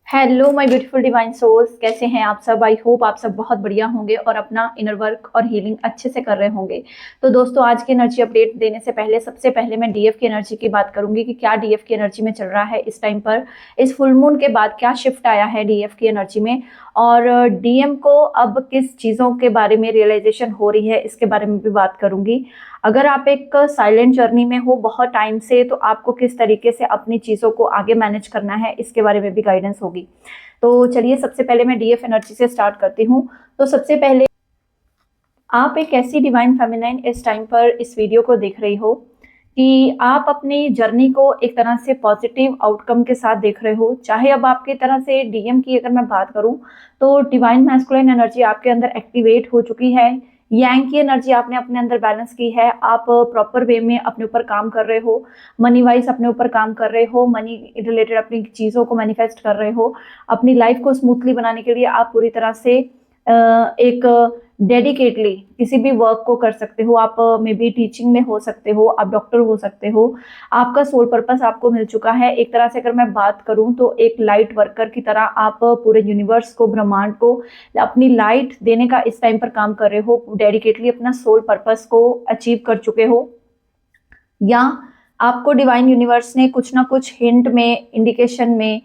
Hello my beautiful divine souls, कैसे हैं आप सब। आई होप आप सब बहुत बढ़िया होंगे और अपना इनर वर्क और हीलिंग अच्छे से कर रहे होंगे। तो दोस्तों, आज की एनर्जी अपडेट देने से पहले सबसे पहले मैं डीएफ की एनर्जी की बात करूंगी कि क्या डीएफ की एनर्जी में चल रहा है इस टाइम पर। इस फुल मून के बाद क्या शिफ्ट आया है डीएफ की एनर्जी में, और डीएम को अब किस चीज़ों के बारे में रियलाइजेशन हो रही है इसके बारे में भी बात करूंगी। अगर आप एक साइलेंट जर्नी में हो बहुत टाइम से, तो आपको किस तरीके से अपनी चीज़ों को आगे मैनेज करना है इसके बारे में भी गाइडेंस होगी। तो चलिए, सबसे पहले मैं डीएफ एनर्जी से स्टार्ट करती हूँ। तो सबसे पहले आप एक ऐसी डिवाइन फेमिनाइन इस टाइम पर इस वीडियो को देख रही हो कि आप अपनी जर्नी को एक तरह से पॉजिटिव आउटकम के साथ देख रहे हो। चाहे अब आपकी तरह से डीएम की अगर मैं बात करूं, तो डिवाइन मैस्कुलिन एनर्जी आपके अंदर एक्टिवेट हो चुकी है। यांग की एनर्जी आपने अपने अंदर बैलेंस की है। आप प्रॉपर वे में अपने ऊपर काम कर रहे हो, मनी वाइज अपने ऊपर काम कर रहे हो, मनी रिलेटेड अपनी चीज़ों को मैनिफेस्ट कर रहे हो। अपनी लाइफ को स्मूथली बनाने के लिए आप पूरी तरह से एक डेडिकेटली किसी भी वर्क को कर सकते हो। आप मे बी टीचिंग में हो सकते हो, आप डॉक्टर हो सकते हो। आपका सोल पर्पस आपको मिल चुका है। एक तरह से अगर मैं बात करूं तो एक लाइट वर्कर की तरह आप पूरे यूनिवर्स को, ब्रह्मांड को अपनी लाइट देने का इस टाइम पर काम कर रहे हो। डेडिकेटली अपना सोल पर्पस को अचीव कर चुके हो, या आपको डिवाइन यूनिवर्स ने कुछ ना कुछ हिंट में, इंडिकेशन में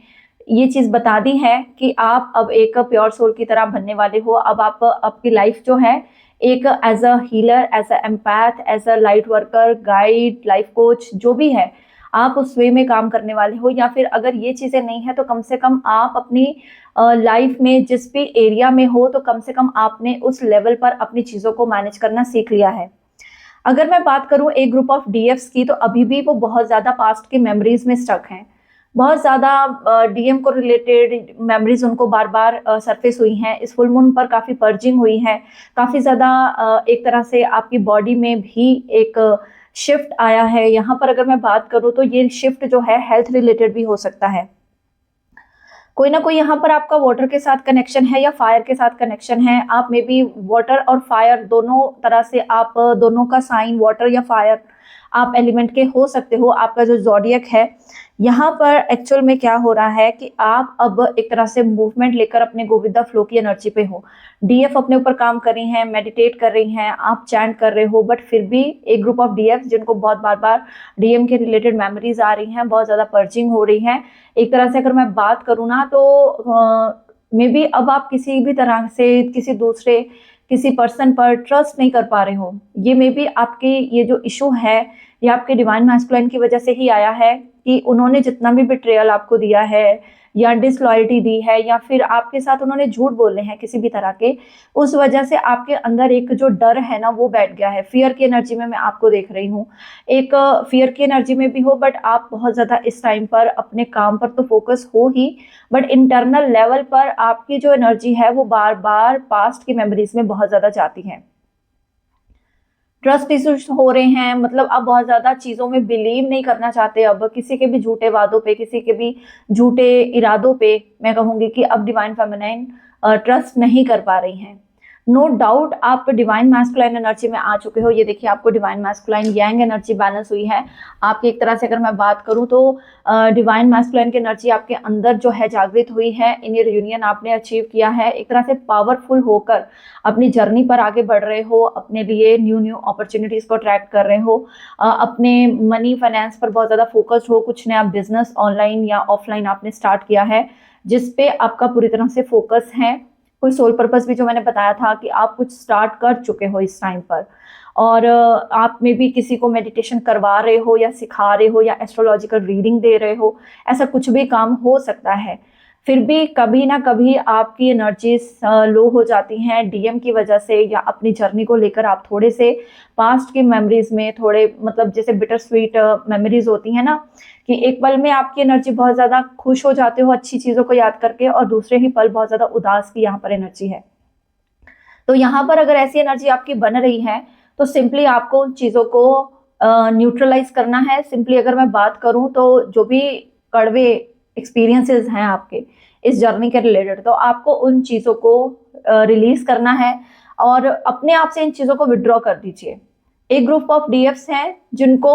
ये चीज बता दी है कि आप अब एक प्योर सोल की तरह बनने वाले हो। अब आप आपकी लाइफ जो है एक as a healer, as a empath, as a light worker, guide, life coach, जो भी है, आप उस वे में काम करने वाले हो। या फिर अगर ये चीजें नहीं है तो कम से कम आप अपनी लाइफ में जिस भी एरिया में हो, तो कम से कम आपने उस लेवल पर अपनी चीजों को मैनेज करना सीख लिया है। अगर मैं बात करूं एक ग्रुप ऑफ डीएफ्स की, तो अभी भी वो बहुत ज्यादा पास्ट की मेमोरीज में स्टक हैं। बहुत ज्यादा डीएम को रिलेटेड मेमोरीज उनको बार बार सरफेस हुई हैं। इस फुल मून पर काफी पर्जिंग हुई है, काफी ज्यादा एक तरह से आपकी बॉडी में भी एक शिफ्ट आया है। यहाँ पर अगर मैं बात करूं तो ये शिफ्ट जो है हेल्थ रिलेटेड भी हो सकता है। कोई ना कोई यहाँ पर आपका वाटर के साथ कनेक्शन है या फायर के साथ कनेक्शन है। आप मे बी वाटर और फायर दोनों तरह से, आप दोनों का साइन वाटर या फायर आप एलिमेंट के हो सकते हो। आपका जो जॉडियक है, यहाँ पर एक्चुअल में क्या हो रहा है कि आप अब एक तरह से मूवमेंट लेकर अपने गो विद द फ्लो की एनर्जी पे हो। डीएफ अपने ऊपर काम कर रही हैं, मेडिटेट कर रही हैं, आप चैंट कर रहे हो, बट फिर भी एक ग्रुप ऑफ डीएफ जिनको बहुत बार बार डीएम के रिलेटेड मेमोरीज आ रही हैं, बहुत ज्यादा पर्जिंग हो रही हैं। एक तरह से अगर मैं बात करूँ ना, तो मे बी अब आप किसी भी तरह से किसी पर्सन पर ट्रस्ट नहीं कर पा रहे हो। ये मे बी आपके ये जो इशू है, ये आपके डिवाइन मैस्कुलाइन की वजह से ही आया है कि उन्होंने जितना भी बिट्रेयल आपको दिया है या डिसलॉयल्टी दी है, या फिर आपके साथ उन्होंने झूठ बोले हैं किसी भी तरह के, उस वजह से आपके अंदर एक जो डर है ना, वो बैठ गया है। फियर की एनर्जी में मैं आपको देख रही हूँ, एक फियर की एनर्जी में भी हो, बट आप बहुत ज्यादा इस टाइम पर अपने काम पर तो फोकस हो ही, बट इंटरनल लेवल पर आपकी जो एनर्जी है वो बार बार पास्ट की मेमोरीज में बहुत ज्यादा जाती है। ट्रस्ट इश्यूज हो रहे हैं, मतलब आप बहुत ज्यादा चीजों में बिलीव नहीं करना चाहते। अब किसी के भी झूठे वादों पे, किसी के भी झूठे इरादों पे मैं कहूंगी कि अब डिवाइन फेमिनाइन ट्रस्ट नहीं कर पा रही हैं। नो डाउट आप डिवाइन मैस्कुलाइन एनर्जी में आ चुके हो। ये देखिए, आपको डिवाइन मैस्कुलाइन यांग एनर्जी बैलेंस हुई है। आपकी एक तरह से अगर मैं बात करूं तो डिवाइन मैस्कुलाइन की एनर्जी आपके अंदर जो है जागृत हुई है। इनर यूनियन आपने अचीव किया है। एक तरह से पावरफुल होकर अपनी जर्नी पर आगे बढ़ रहे हो, अपने लिए न्यू न्यू अपॉर्चुनिटीज को अट्रैक्ट कर रहे हो, अपने मनी फाइनेंस पर बहुत ज्यादा फोकस्ड हो। कुछ नया बिजनेस ऑनलाइन या ऑफलाइन आपने स्टार्ट किया है जिसपे आपका पूरी तरह से फोकस है। कोई सोल पर्पस भी, जो मैंने बताया था कि आप कुछ स्टार्ट कर चुके हो इस टाइम पर, और आप में भी किसी को मेडिटेशन करवा रहे हो या सिखा रहे हो या एस्ट्रोलॉजिकल रीडिंग दे रहे हो, ऐसा कुछ भी काम हो सकता है। फिर भी कभी ना कभी आपकी एनर्जीज लो हो जाती हैं डीएम की वजह से, या अपनी जर्नी को लेकर आप थोड़े से पास्ट की मेमोरीज में, थोड़े मतलब जैसे बिटर स्वीट मेमोरीज होती हैं ना, कि एक पल में आपकी एनर्जी बहुत ज्यादा खुश हो जाते हो अच्छी चीजों को याद करके, और दूसरे ही पल बहुत ज्यादा उदास की यहाँ पर एनर्जी है। तो यहाँ पर अगर ऐसी एनर्जी आपकी बन रही है, तो सिंपली आपको उन चीजों को न्यूट्रलाइज करना है। सिंपली अगर मैं बात करूं तो जो भी कड़वे एक्सपीरियंसेस हैं आपके इस जर्नी के रिलेटेड, तो आपको उन चीजों को रिलीज करना है और अपने आप से इन चीजों को विड्रॉ कर दीजिए। एक ग्रुप ऑफ डीएफ्स हैं जिनको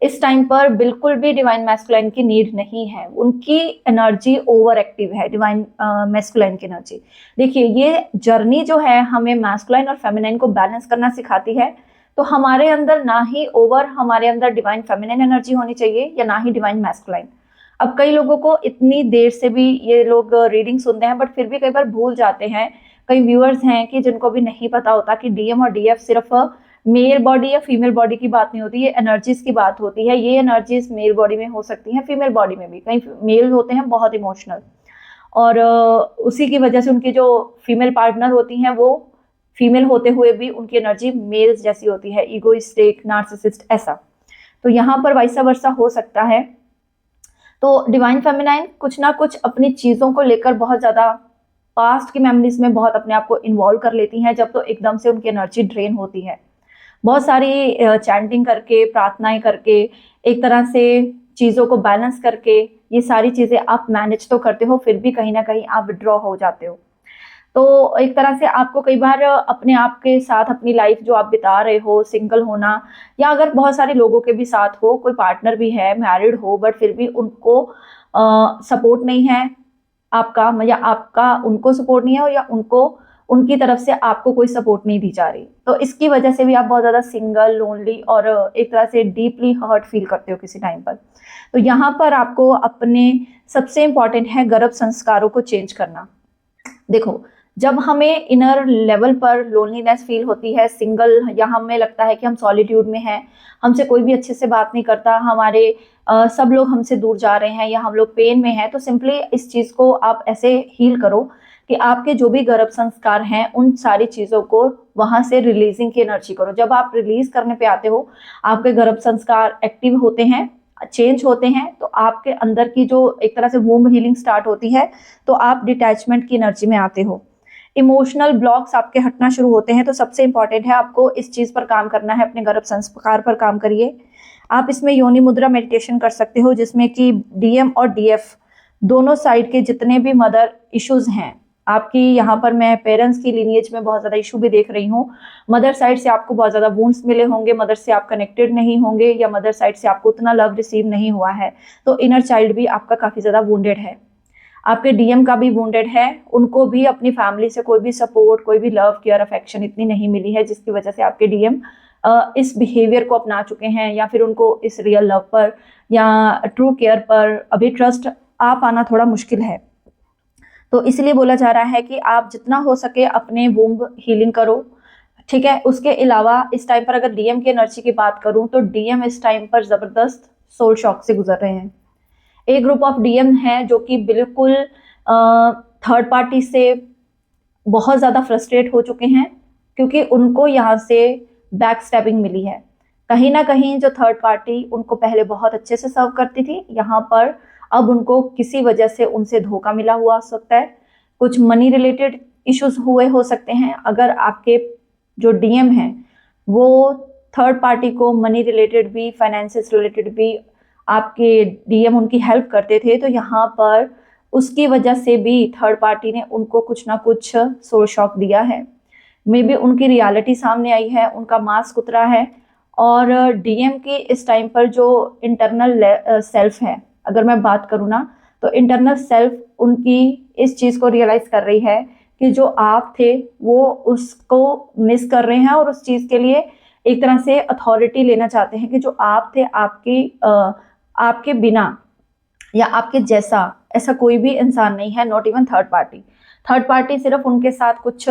इस टाइम पर बिल्कुल भी डिवाइन मैस्कुलाइन की नीड नहीं है, उनकी एनर्जी ओवर एक्टिव है, डिवाइन मैस्कुलाइन की एनर्जी। देखिए ये जर्नी जो है हमें मैस्कुलाइन और फेमिनाइन को बैलेंस करना सिखाती है। तो हमारे अंदर ना ही ओवर हमारे अंदर डिवाइन फेमिनाइन एनर्जी होनी चाहिए या ना ही डिवाइन मैस्कुलाइन। अब कई लोगों को इतनी देर से भी ये लोग रीडिंग सुनते हैं बट फिर भी कई बार भूल जाते हैं। कई व्यूअर्स हैं कि जिनको भी नहीं पता होता कि डीएम और डीएफ सिर्फ मेल बॉडी या फीमेल बॉडी की बात नहीं होती, ये एनर्जीज की बात होती है। ये एनर्जीज मेल बॉडी में हो सकती हैं, फीमेल बॉडी में भी। कई मेल होते हैं बहुत इमोशनल और उसी की वजह से उनकी जो फीमेल पार्टनर होती हैं वो फीमेल होते हुए भी उनकी एनर्जी मेल्स जैसी होती है, ईगोइस्टिक, नार्सिसिस्ट, ऐसा। तो यहाँ पर वैसा वर्सा हो सकता है। तो डिवाइन फेमिनाइन कुछ ना कुछ अपनी चीज़ों को लेकर बहुत ज़्यादा पास्ट की मेमोरीज में बहुत अपने आप को इन्वॉल्व कर लेती हैं, जब तो एकदम से उनकी एनर्जी ड्रेन होती है। बहुत सारी चैंटिंग करके, प्रार्थनाएं करके, एक तरह से चीज़ों को बैलेंस करके ये सारी चीज़ें आप मैनेज तो करते हो, फिर भी कहीं ना कहीं आप विड्रॉ हो जाते हो। तो एक तरह से आपको कई बार अपने आप के साथ अपनी लाइफ जो आप बिता रहे हो, सिंगल होना या अगर बहुत सारे लोगों के भी साथ हो, कोई पार्टनर भी है, मैरिड हो, बट फिर भी उनको सपोर्ट नहीं है आपका, या आपका उनको सपोर्ट नहीं है, और या उनको उनकी तरफ से आपको कोई सपोर्ट नहीं दी जा रही। तो इसकी वजह से भी आप बहुत ज़्यादा सिंगल, लोनली और एक तरह से डीपली हर्ट फील करते हो किसी टाइम पर। तो यहाँ पर आपको अपने सबसे इम्पॉर्टेंट है गर्भ संस्कारों को चेंज करना। देखो, जब हमें इनर लेवल पर लोनलीनेस फील होती है, सिंगल, या हमें लगता है कि हम सॉलिट्यूड में हैं, हमसे कोई भी अच्छे से बात नहीं करता, हमारे सब लोग हमसे दूर जा रहे हैं, या हम लोग पेन में हैं, तो सिंपली इस चीज़ को आप ऐसे हील करो कि आपके जो भी गर्भ संस्कार हैं उन सारी चीज़ों को वहाँ से रिलीजिंग की एनर्जी करो। जब आप रिलीज करने पे आते हो, आपके गर्भ संस्कार एक्टिव होते हैं, चेंज होते हैं, तो आपके अंदर की जो एक तरह से वूम्ब हीलिंग स्टार्ट होती है, तो आप डिटैचमेंट की एनर्जी में आते हो। इमोशनल ब्लॉक्स आपके हटना शुरू होते हैं। तो सबसे इंपॉर्टेंट है आपको इस चीज़ पर काम करना है, अपने गर्भ संस्कार पर काम करिए। आप इसमें योनि मुद्रा मेडिटेशन कर सकते हो, जिसमें कि डीएम और डीएफ दोनों साइड के जितने भी मदर इश्यूज हैं आपकी, यहाँ पर मैं पेरेंट्स की लिनिएज में बहुत ज़्यादा इशू भी देख रही हूँ। मदर साइड से आपको बहुत ज़्यादा वुंड्स मिले होंगे, मदर से आप कनेक्टेड नहीं होंगे, या मदर साइड से आपको उतना लव रिसीव नहीं हुआ है, तो इनर चाइल्ड भी आपका काफ़ी ज़्यादा वुंडेड है। आपके डीएम का भी वुंडेड है, उनको भी अपनी फैमिली से कोई भी सपोर्ट, कोई भी लव, केयर, अफेक्शन इतनी नहीं मिली है, जिसकी वजह से आपके डीएम इस बिहेवियर को अपना चुके हैं, या फिर उनको इस रियल लव पर या ट्रू केयर पर अभी ट्रस्ट आ पाना थोड़ा मुश्किल है। तो इसलिए बोला जा रहा है कि आप जितना हो सके अपने वुम्ब हीलिंग करो, ठीक है। उसके अलावा इस टाइम पर अगर डीएम की एनर्जी की बात करूं तो डीएम इस टाइम पर ज़बरदस्त सोल शॉक से गुजर रहे हैं। एक ग्रुप ऑफ डीएम है जो कि बिल्कुल थर्ड पार्टी से बहुत ज़्यादा फ्रस्ट्रेट हो चुके हैं, क्योंकि उनको यहाँ से बैक स्टैबिंग मिली है। कहीं ना कहीं जो थर्ड पार्टी उनको पहले बहुत अच्छे से सर्व करती थी, यहाँ पर अब उनको किसी वजह से उनसे धोखा मिला हुआ हो सकता है, कुछ मनी रिलेटेड इश्यूज हुए हो सकते हैं। अगर आपके जो डीएम हैं वो थर्ड पार्टी को मनी रिलेटेड भी, फाइनेंसेस रिलेटेड भी आपके डीएम उनकी हेल्प करते थे, तो यहाँ पर उसकी वजह से भी थर्ड पार्टी ने उनको कुछ ना कुछ सोल शॉक दिया है। मे बी उनकी रियलिटी सामने आई है, उनका मास्क उतरा है, और डीएम की इस टाइम पर जो इंटरनल सेल्फ है, अगर मैं बात करूँ ना, तो इंटरनल सेल्फ उनकी इस चीज़ को रियलाइज़ कर रही है कि जो आप थे वो उसको मिस कर रहे हैं, और उस चीज़ के लिए एक तरह से अथॉरिटी लेना चाहते हैं कि जो आप थे, आपके बिना या आपके जैसा ऐसा कोई भी इंसान नहीं है, not even third party. Third party सिर्फ उनके साथ कुछ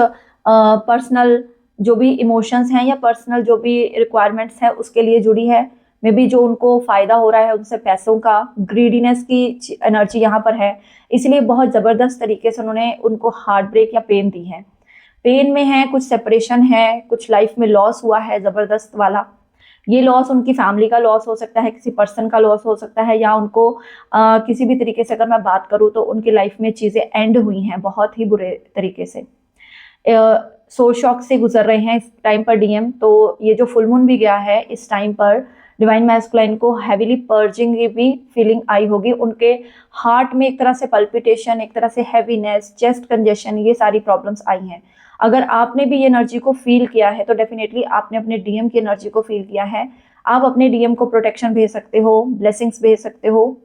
पर्सनल जो भी इमोशंस हैं या पर्सनल जो भी रिक्वायरमेंट्स हैं उसके लिए जुड़ी है। मे बी जो उनको फ़ायदा हो रहा है उनसे पैसों का, ग्रीडीनेस की एनर्जी यहाँ पर है, इसलिए बहुत ज़बरदस्त तरीके से उन्होंने उनको हार्ट ब्रेक या पेन दी है। पेन में है, कुछ सेपरेशन है, कुछ लाइफ में लॉस हुआ है ज़बरदस्त वाला। ये लॉस उनकी फैमिली का लॉस हो सकता है, किसी पर्सन का लॉस हो सकता है, या उनको किसी भी तरीके से अगर मैं बात करूँ तो उनकी लाइफ में चीज़ें एंड हुई हैं बहुत ही बुरे तरीके से। सोल शॉक से गुजर रहे हैं इस टाइम पर डीएम। तो ये जो फुल मून भी गया है इस टाइम पर डिवाइन मैस्कुलाइन को हैवीली पर्जिंग की भी फीलिंग आई होगी। उनके हार्ट में एक तरह से पल्पिटेशन, एक तरह से हैवीनेस, चेस्ट कंजेशन, ये सारी प्रॉब्लम्स आई हैं। अगर आपने भी ये एनर्जी को फील किया है तो डेफिनेटली आपने अपने डीएम की एनर्जी को फील किया है। आप अपने डीएम को प्रोटेक्शन भेज सकते हो, ब्लेसिंग्स भेज सकते हो।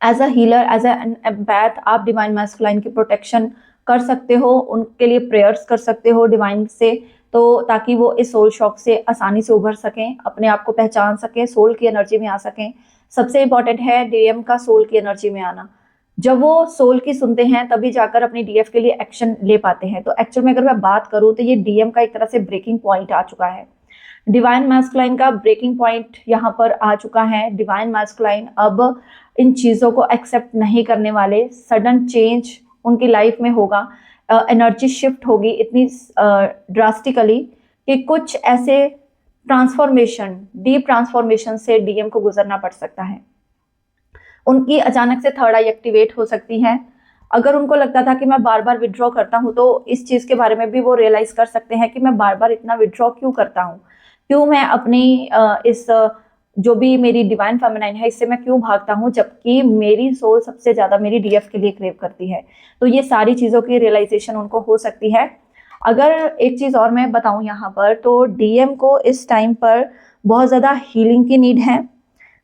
As a healer, as an empath आप डिवाइन मैस्कुलाइन की प्रोटेक्शन कर सकते हो, उनके लिए प्रेयर्स कर सकते हो डिवाइन से, तो ताकि वो इस सोल शॉक से आसानी से उभर सकें, अपने आप को पहचान सकें, सोल की एनर्जी में आ सकें। सबसे इंपॉर्टेंट है डीएम का सोल की एनर्जी में आना। जब वो सोल की सुनते हैं तभी जाकर अपनी डीएफ के लिए एक्शन ले पाते हैं। तो एक्चुअल में अगर मैं बात करूं तो ये डीएम का एक तरह से ब्रेकिंग पॉइंट आ चुका है। डिवाइन मैस्कुलाइन का ब्रेकिंग पॉइंट यहाँ पर आ चुका है। डिवाइन मैस्कुलाइन अब इन चीज़ों को एक्सेप्ट नहीं करने वाले। सडन चेंज उनकी लाइफ में होगा, एनर्जी शिफ्ट होगी इतनी ड्रास्टिकली कि कुछ ऐसे ट्रांसफॉर्मेशन, डीप ट्रांसफॉर्मेशन से डीएम को गुजरना पड़ सकता है। उनकी अचानक से थर्ड आई एक्टिवेट हो सकती है। अगर उनको लगता था कि मैं बार बार विड्रॉ करता हूँ, तो इस चीज़ के बारे में भी वो रियलाइज कर सकते हैं कि मैं बार बार इतना विड्रॉ क्यों करता हूँ, क्यों मैं अपनी इस जो भी मेरी डिवाइन फेमिनाइन है इससे मैं क्यों भागता हूँ, जबकि मेरी सोल सबसे ज़्यादा मेरी डीएफ के लिए क्रेव करती है। तो ये सारी चीज़ों की रियलाइजेशन उनको हो सकती है। अगर एक चीज़ और मैं बताऊँ यहाँ पर, तो डीएम को इस टाइम पर बहुत ज़्यादा हीलिंग की नीड है,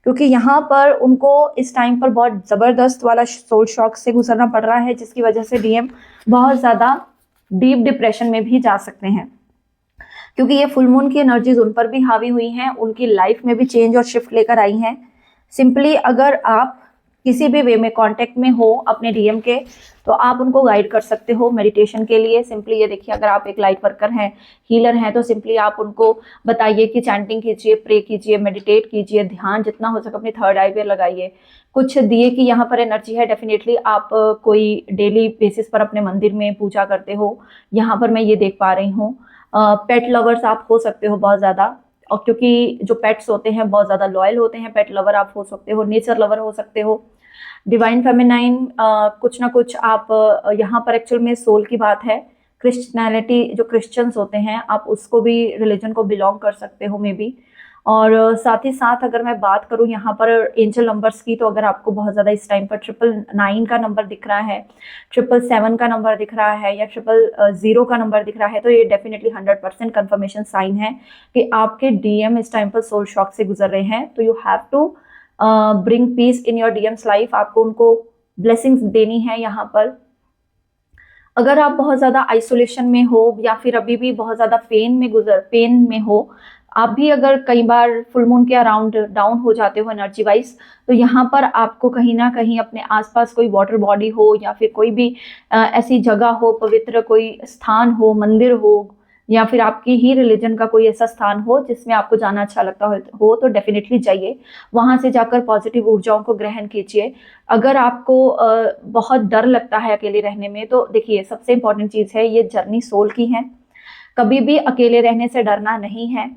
क्योंकि यहाँ पर उनको इस टाइम पर बहुत ज़बरदस्त वाला सोल शॉक से गुजरना पड़ रहा है, जिसकी वजह से डीएम बहुत ज़्यादा डीप डिप्रेशन में भी जा सकते हैं, क्योंकि ये फुल मून की एनर्जीज उन पर भी हावी हुई हैं, उनकी लाइफ में भी चेंज और शिफ्ट लेकर आई हैं। सिंपली अगर आप किसी भी वे में कांटेक्ट में हो अपने डीएम के, तो आप उनको गाइड कर सकते हो मेडिटेशन के लिए। सिंपली ये देखिए, अगर आप एक लाइट वर्कर हैं, हीलर हैं, तो सिंपली आप उनको बताइए कि चैंटिंग कीजिए, प्रे कीजिए, मेडिटेट कीजिए, ध्यान जितना हो सके अपनी थर्ड आई पे लगाइए। कुछ दिए कि यहाँ पर एनर्जी है, डेफिनेटली आप कोई डेली बेसिस पर अपने मंदिर में पूजा करते हो, यहाँ पर मैं ये देख पा रही हूँ। पेट लवर्स आप हो सकते हो बहुत ज़्यादा, और क्योंकि जो पेट्स होते हैं बहुत ज़्यादा लॉयल होते हैं, पेट लवर आप हो सकते हो, नेचर लवर हो सकते हो। डिवाइन फेमिनाइन कुछ ना कुछ आप यहाँ पर एक्चुअल में सोल की बात है। क्रिश्चियनिटी, जो क्रिश्चियंस होते हैं, आप उसको भी रिलीजन को बिलोंग कर सकते हो मे बी। और साथ ही साथ अगर मैं बात करूँ यहाँ पर एंजल नंबर्स की, तो अगर आपको बहुत ज़्यादा इस टाइम पर 999 का नंबर दिख रहा है, 777 का नंबर दिख रहा है, या 000 का नंबर दिख रहा है, तो ये डेफिनेटली 100% कन्फर्मेशन साइन है कि आपके डीएम इस टाइम पर सोल शॉक से गुजर रहे हैं। तो you have to bring peace in your DMs life. आपको उनको ब्लेसिंग्स देनी है यहाँ पर। अगर आप बहुत ज़्यादा आइसोलेशन में हो, या फिर अभी भी बहुत ज़्यादा पेन में हो, आप भी अगर कई बार फुल मून के अराउंड डाउन हो जाते हो एनर्जी वाइज, तो यहाँ पर आपको कहीं ना कहीं अपने आसपास कोई वाटर बॉडी हो, या फिर कोई भी ऐसी जगह हो, पवित्र कोई स्थान हो, मंदिर हो, या फिर आपकी ही रिलीजन का कोई ऐसा स्थान हो जिसमें आपको जाना अच्छा लगता हो, तो डेफिनेटली जाइए। वहाँ से जाकर पॉजिटिव ऊर्जाओं को ग्रहण कीजिए। अगर आपको बहुत डर लगता है अकेले रहने में, तो देखिए सबसे इंपॉर्टेंट चीज़ है, ये जर्नी सोल की है। कभी भी अकेले रहने से डरना नहीं है।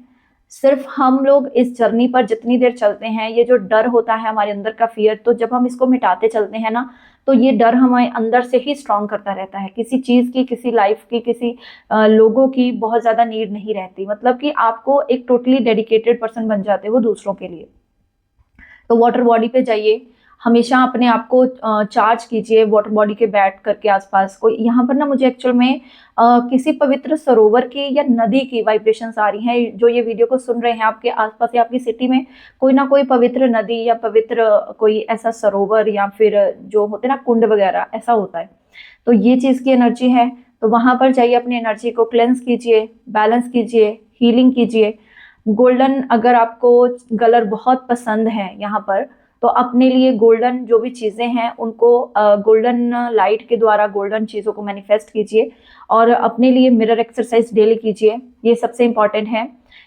सिर्फ हम लोग इस जर्नी पर जितनी देर चलते हैं, ये जो डर होता है हमारे अंदर का फियर, तो जब हम इसको मिटाते चलते हैं ना, तो ये डर हमारे अंदर से ही स्ट्रांग करता रहता है। किसी चीज़ की, किसी लाइफ की, किसी लोगों की बहुत ज़्यादा नीड नहीं रहती। मतलब कि आपको एक टोटली डेडिकेटेड पर्सन बन जाते हो दूसरों के लिए। तो वाटर बॉडी पे जाइए, हमेशा अपने आप को चार्ज कीजिए वाटर बॉडी के बैठ करके आसपास। कोई यहाँ पर ना मुझे एक्चुअल में किसी पवित्र सरोवर की या नदी की वाइब्रेशंस आ रही हैं। जो ये वीडियो को सुन रहे हैं, आपके आसपास या आपकी सिटी में कोई ना कोई पवित्र नदी या पवित्र कोई ऐसा सरोवर, या फिर जो होते ना कुंड वगैरह, ऐसा होता है। तो ये चीज़ की एनर्जी है, तो वहाँ पर जाइए, अपनी एनर्जी को क्लेंस कीजिए, बैलेंस कीजिए, हीलिंग कीजिए। गोल्डन, अगर आपको कलर बहुत पसंद है यहाँ पर, तो अपने लिए गोल्डन जो भी चीज़ें हैं उनको गोल्डन लाइट के द्वारा गोल्डन चीज़ों को मैनिफेस्ट कीजिए, और अपने लिए मिरर एक्सरसाइज डेली कीजिए। ये सबसे इंपॉर्टेंट है।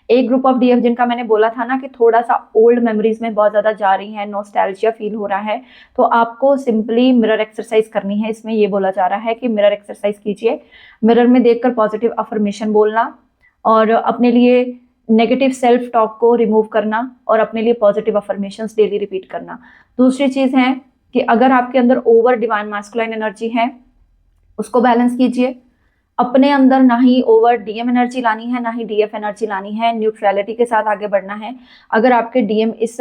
एक ग्रुप ऑफ डीएफ जिनका मैंने बोला था ना कि थोड़ा सा ओल्ड मेमोरीज में बहुत ज़्यादा जा रही हैं, नॉस्टैल्जिया फील हो रहा है, तो आपको सिंपली मिरर एक्सरसाइज करनी है। इसमें ये बोला जा रहा है कि मिरर एक्सरसाइज कीजिए, मिरर में देखकर पॉजिटिव अफर्मेशन बोलना, और अपने लिए नेगेटिव सेल्फ टॉक को रिमूव करना, और अपने लिए पॉजिटिव अफर्मेशंस डेली रिपीट करना। दूसरी चीज़ है कि अगर आपके अंदर ओवर डिवाइन मैस्कुलाइन एनर्जी है, उसको बैलेंस कीजिए। अपने अंदर ना ही ओवर डीएम एनर्जी लानी है, ना ही डीएफ एनर्जी लानी है। न्यूट्रलिटी के साथ आगे बढ़ना है। अगर आपके डीएम इस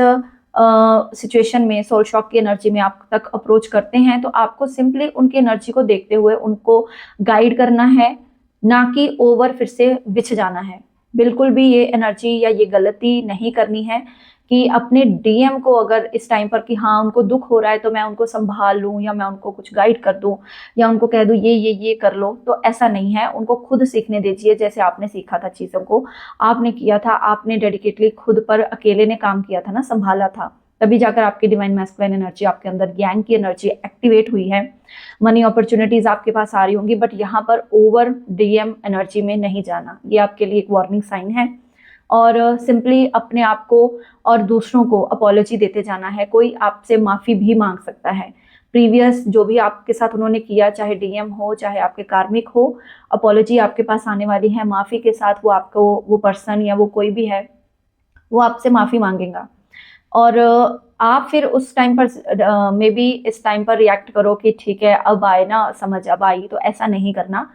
सिचुएशन में सोल शॉक की एनर्जी में आप तक अप्रोच करते हैं, तो आपको सिंपली उनकी एनर्जी को देखते हुए उनको गाइड करना है, ना कि ओवर फिर से बिछ जाना है। बिल्कुल भी ये एनर्जी या ये गलती नहीं करनी है कि अपने डीएम को अगर इस टाइम पर कि हाँ उनको दुख हो रहा है तो मैं उनको संभाल लूं या मैं उनको कुछ गाइड कर दूं या उनको कह दूं ये कर लो, तो ऐसा नहीं है। उनको खुद सीखने दीजिए, जैसे आपने सीखा था चीज़ों को, आपने किया था, आपने डेडिकेटली खुद पर अकेले ने काम किया था ना, संभाला था, तभी जाकर आपकी डिवाइन मैस्कुलिन एनर्जी आपके अंदर, यांग की एनर्जी एक्टिवेट हुई है। मनी अपॉर्चुनिटीज आपके पास आ रही होंगी, बट यहाँ पर ओवर डीएम एनर्जी में नहीं जाना, ये आपके लिए एक वार्निंग साइन है। और सिंपली अपने आप को और दूसरों को अपॉलॉजी देते जाना है। कोई आपसे माफ़ी भी मांग सकता है, प्रीवियस जो भी आपके साथ उन्होंने किया, चाहे डीएम हो चाहे आपके कार्मिक हो, अपॉलॉजी आपके पास आने वाली है। माफ़ी के साथ वो आपको, वो पर्सन या वो कोई भी है, वो आपसे माफ़ी मांगेगा। और आप फिर उस टाइम पर मे बी इस टाइम पर रिएक्ट करो कि ठीक है अब आए ना समझ, अब आई, तो ऐसा नहीं करना।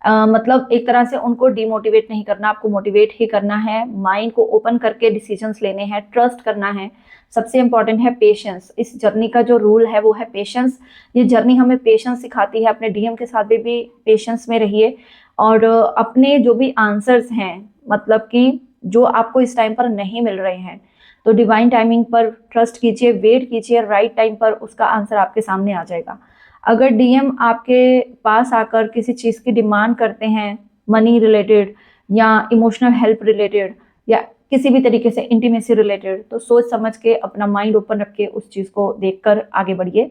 मतलब एक तरह से उनको डिमोटिवेट नहीं करना, आपको मोटिवेट ही करना है। माइंड को ओपन करके डिसीजंस लेने हैं, ट्रस्ट करना है। सबसे इंपॉर्टेंट है पेशेंस। इस जर्नी का जो रूल है वो है पेशेंस। ये जर्नी हमें पेशेंस सिखाती है। अपने डीएम के साथ भी पेशेंस में रहिए और अपने जो भी आंसर्स हैं, मतलब कि जो आपको इस टाइम पर नहीं मिल रहे हैं, तो डिवाइन टाइमिंग पर ट्रस्ट कीजिए, वेट कीजिए, राइट टाइम पर उसका आंसर आपके सामने आ जाएगा। अगर डीएम आपके पास आकर किसी चीज़ की डिमांड करते हैं, मनी रिलेटेड या इमोशनल हेल्प रिलेटेड या किसी भी तरीके से इंटीमेसी रिलेटेड, तो सोच समझ के अपना माइंड ओपन रख के उस चीज़ को देखकर आगे बढ़िए।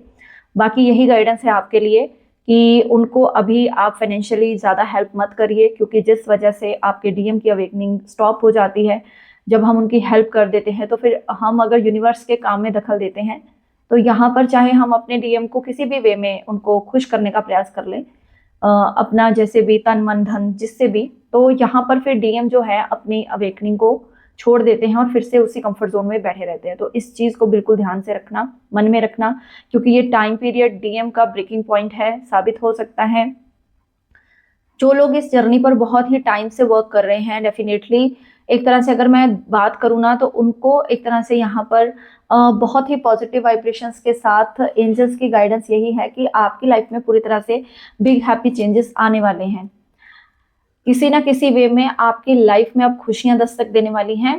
बाकी यही गाइडेंस है आपके लिए कि उनको अभी आप फाइनेंशियली ज़्यादा हेल्प मत करिए, क्योंकि जिस वजह से आपके डीएम की अवेकनिंग स्टॉप हो जाती है, जब हम उनकी हेल्प कर देते हैं, तो फिर हम अगर यूनिवर्स के काम में दखल देते हैं, तो यहाँ पर चाहे हम अपने डीएम को किसी भी वे में उनको खुश करने का प्रयास कर लें, अपना जैसे भी तन मन धन जिससे भी, तो यहाँ पर फिर डीएम जो है अपनी अवेकनिंग को छोड़ देते हैं और फिर से उसी कंफर्ट जोन में बैठे रहते हैं। तो इस चीज़ को बिल्कुल ध्यान से रखना, मन में रखना, क्योंकि ये टाइम पीरियड डीएम का ब्रेकिंग पॉइंट है, साबित हो सकता है। जो लोग इस जर्नी पर बहुत ही टाइम से वर्क कर रहे हैं, डेफिनेटली एक तरह से अगर मैं बात करूँ ना, तो उनको एक तरह से यहाँ पर बहुत ही पॉजिटिव वाइब्रेशंस के साथ एंजल्स की गाइडेंस यही है कि आपकी लाइफ में पूरी तरह से बिग हैप्पी चेंजेस आने वाले हैं। किसी ना किसी वे में आपकी लाइफ में अब खुशियां दस्तक देने वाली हैं।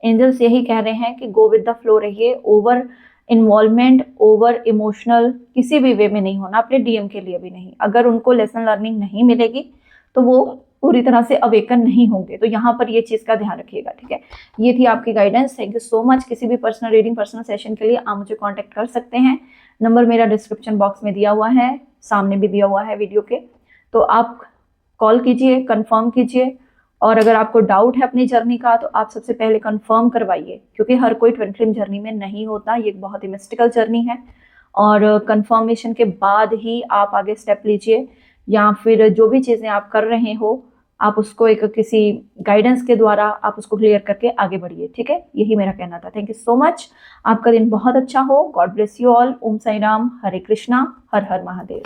एंजल्स यही कह रहे हैं कि गो विद द फ्लो रहिए, ओवर इन्वॉल्वमेंट, ओवर इमोशनल किसी भी वे में नहीं होना, अपने डीएम के लिए भी नहीं। अगर उनको लेसन लर्निंग नहीं मिलेगी तो वो पूरी तरह से अवेकन नहीं होंगे, तो यहाँ पर ये चीज़ का ध्यान रखिएगा, ठीक है। ये थी आपकी guidance. Thank you so much. किसी भी पर्सनल रीडिंग, पर्सनल सेशन के लिए आप मुझे कांटेक्ट कर सकते हैं। नंबर मेरा डिस्क्रिप्शन बॉक्स में दिया हुआ है, सामने भी दिया हुआ है वीडियो के, तो आप कॉल कीजिए, कंफर्म कीजिए। और अगर आपको डाउट है अपनी जर्नी का, तो आप सबसे पहले कंफर्म करवाइए, क्योंकि हर कोई ट्विन फ्लेम जर्नी में नहीं होता। ये एक बहुत ही मिस्टिकल जर्नी है और कंफर्मेशन के बाद ही आप आगे स्टेप लीजिए, या फिर जो भी चीज़ें आप कर रहे हो आप उसको एक किसी गाइडेंस के द्वारा आप उसको क्लियर करके आगे बढ़िए, ठीक है। यही मेरा कहना था। Thank you so much. आपका दिन बहुत अच्छा हो। God bless you all. Om Sai Ram, Hare Krishna, Har Har Mahadev.